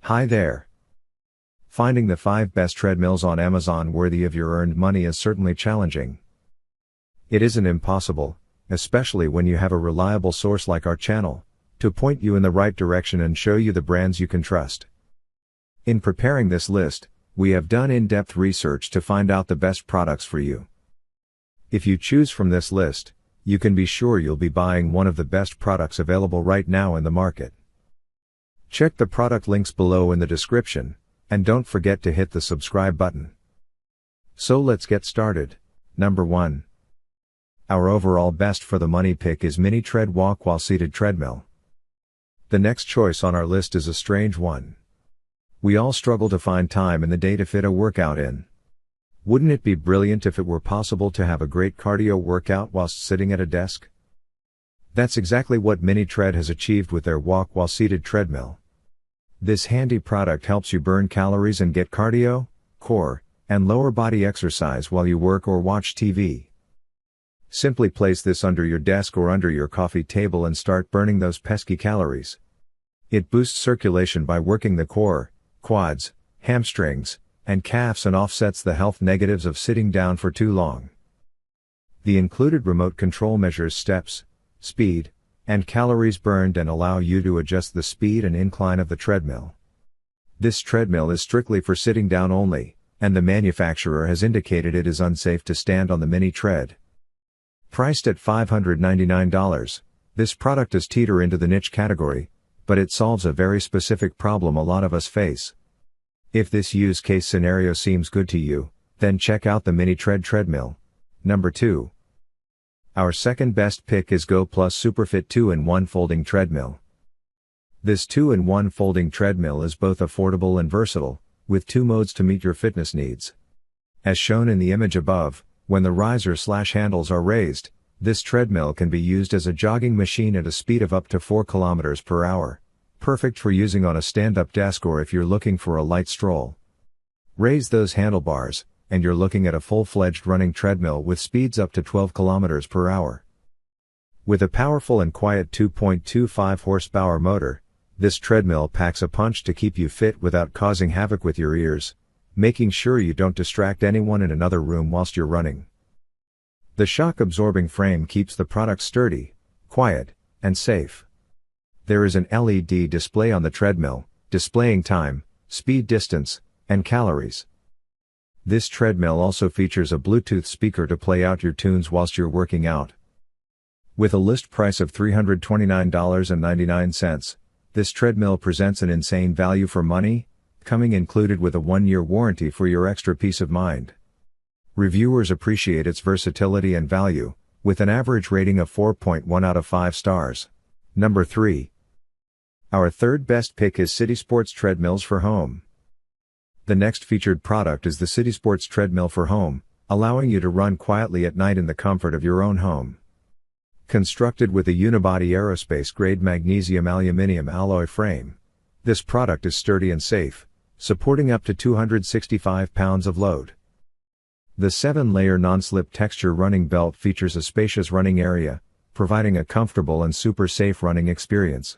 Hi there. Finding the 5 best treadmills on Amazon worthy of your earned money is certainly challenging. It isn't impossible, especially when you have a reliable source like our channel, to point you in the right direction and show you the brands you can trust. In preparing this list, we have done in-depth research to find out the best products for you. If you choose from this list, you can be sure you'll be buying one of the best products available right now in the market. Check the product links below in the description, and don't forget to hit the subscribe button. So let's get started. Number 1. Our overall best for the money pick is MiniTREAD Walk While Seated Treadmill. The next choice on our list is a strange one. We all struggle to find time in the day to fit a workout in. Wouldn't it be brilliant if it were possible to have a great cardio workout whilst sitting at a desk? That's exactly what MiniTREAD has achieved with their Walk While Seated Treadmill. This handy product helps you burn calories and get cardio, core, and lower body exercise while you work or watch TV. Simply place this under your desk or under your coffee table and start burning those pesky calories. It boosts circulation by working the core, quads, hamstrings, and calves and offsets the health negatives of sitting down for too long. The included remote control measures steps, speed, and calories burned and allow you to adjust the speed and incline of the treadmill. This treadmill is strictly for sitting down only, and the manufacturer has indicated it is unsafe to stand on the MiniTREAD. Priced at $599, this product is teeter into the niche category, but it solves a very specific problem a lot of us face. If this use case scenario seems good to you, then check out the MiniTREAD treadmill. Number 2. Our second best pick is Goplus Super Fit 2-in-1 Folding Treadmill. This 2-in-1 folding treadmill is both affordable and versatile, with 2 modes to meet your fitness needs. As shown in the image above, when the riser/handles are raised, this treadmill can be used as a jogging machine at a speed of up to 4 km per hour, perfect for using on a stand-up desk or if you're looking for a light stroll. Raise those handlebars, and you're looking at a full-fledged running treadmill with speeds up to 12 km per hour. With a powerful and quiet 2.25 horsepower motor, this treadmill packs a punch to keep you fit without causing havoc with your ears, making sure you don't distract anyone in another room whilst you're running. The shock-absorbing frame keeps the product sturdy, quiet, and safe. There is an LED display on the treadmill, displaying time, speed, distance, and calories. This treadmill also features a Bluetooth speaker to play out your tunes whilst you're working out. With a list price of $329.99, this treadmill presents an insane value for money, coming included with a 1-year warranty for your extra peace of mind. Reviewers appreciate its versatility and value, with an average rating of 4.1 out of 5 stars. Number 3. Our third best pick is CITYSPORTS Treadmills for Home. The next featured product is the CITYSPORTS Treadmill for Home, allowing you to run quietly at night in the comfort of your own home. Constructed with a unibody aerospace-grade magnesium aluminum alloy frame, this product is sturdy and safe, supporting up to 265 pounds of load. The 7-layer non-slip texture running belt features a spacious running area, providing a comfortable and super safe running experience.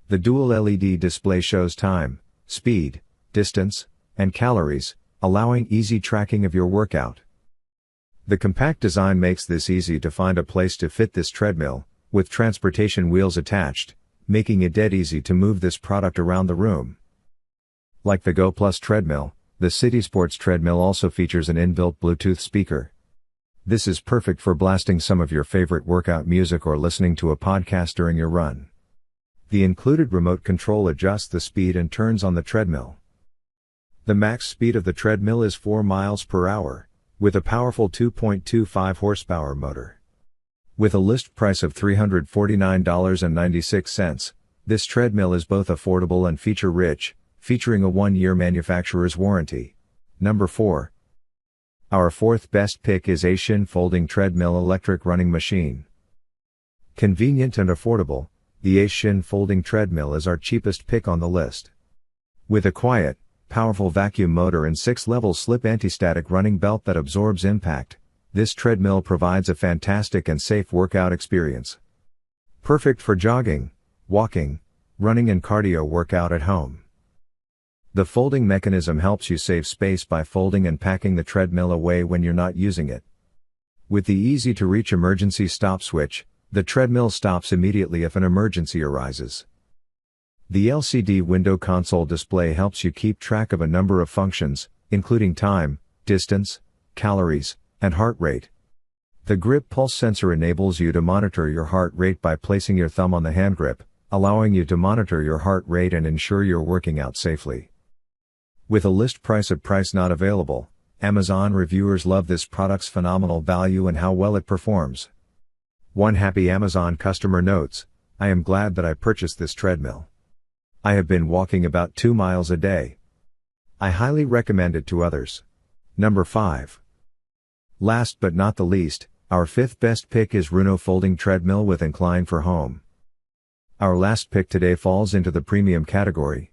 The dual LED display shows time, speed, distance, and calories, allowing easy tracking of your workout. The compact design makes this easy to find a place to fit this treadmill, with transportation wheels attached, making it dead easy to move this product around the room. Like the Goplus treadmill, the CITYSPORTS treadmill also features an inbuilt Bluetooth speaker. This is perfect for blasting some of your favorite workout music or listening to a podcast during your run. The included remote control adjusts the speed and turns on the treadmill. The max speed of the treadmill is 4 miles per hour, with a powerful 2.25 horsepower motor. With a list price of $349.96, this treadmill is both affordable and feature-rich, featuring a 1-year manufacturer's warranty. Number 4. Our fourth best pick is Aceshin Folding Treadmill Electric Running Machine. Convenient and affordable, the Aceshin Folding Treadmill is our cheapest pick on the list. With a quiet, powerful vacuum motor and 6-level slip anti-static running belt that absorbs impact, this treadmill provides a fantastic and safe workout experience. Perfect for jogging, walking, running and cardio workout at home. The folding mechanism helps you save space by folding and packing the treadmill away when you're not using it. With the easy-to-reach emergency stop switch, the treadmill stops immediately if an emergency arises. The LCD window console display helps you keep track of a number of functions, including time, distance, calories, and heart rate. The grip pulse sensor enables you to monitor your heart rate by placing your thumb on the hand grip, allowing you to monitor your heart rate and ensure you're working out safely. With a list price of price not available, Amazon reviewers love this product's phenomenal value and how well it performs. One happy Amazon customer notes, "I am glad that I purchased this treadmill. I have been walking about 2 miles a day. I highly recommend it to others." Number 5. Last but not the least, our 5th best pick is RUNOW Folding Treadmill with Incline for Home. Our last pick today falls into the premium category.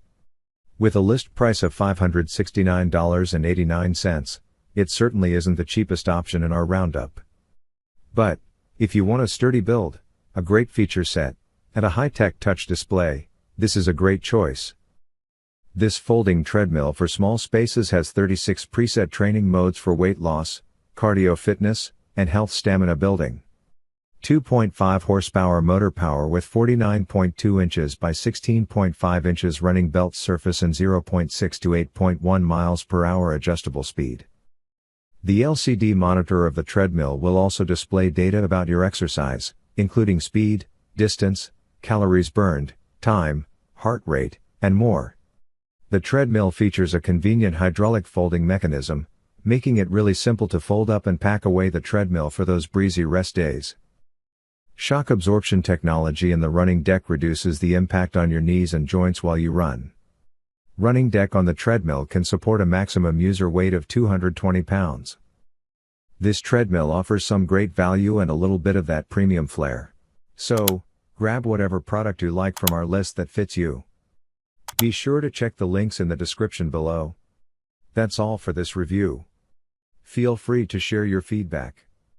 With a list price of $569.89, it certainly isn't the cheapest option in our roundup. But, if you want a sturdy build, a great feature set, and a high-tech touch display, this is a great choice. This folding treadmill for small spaces has 36 preset training modes for weight loss, cardio fitness, and health stamina building. 2.5 horsepower motor power with 49.2 inches by 16.5 inches running belt surface and 0.6 to 8.1 miles per hour adjustable speed. The LCD monitor of the treadmill will also display data about your exercise, including speed, distance, calories burned, time, heart rate, and more. The treadmill features a convenient hydraulic folding mechanism, making it really simple to fold up and pack away the treadmill for those breezy rest days. Shock absorption technology in the running deck reduces the impact on your knees and joints while you run. Running deck on the treadmill can support a maximum user weight of 220 pounds. This treadmill offers some great value and a little bit of that premium flair. So, grab whatever product you like from our list that fits you. Be sure to check the links in the description below. That's all for this review. Feel free to share your feedback.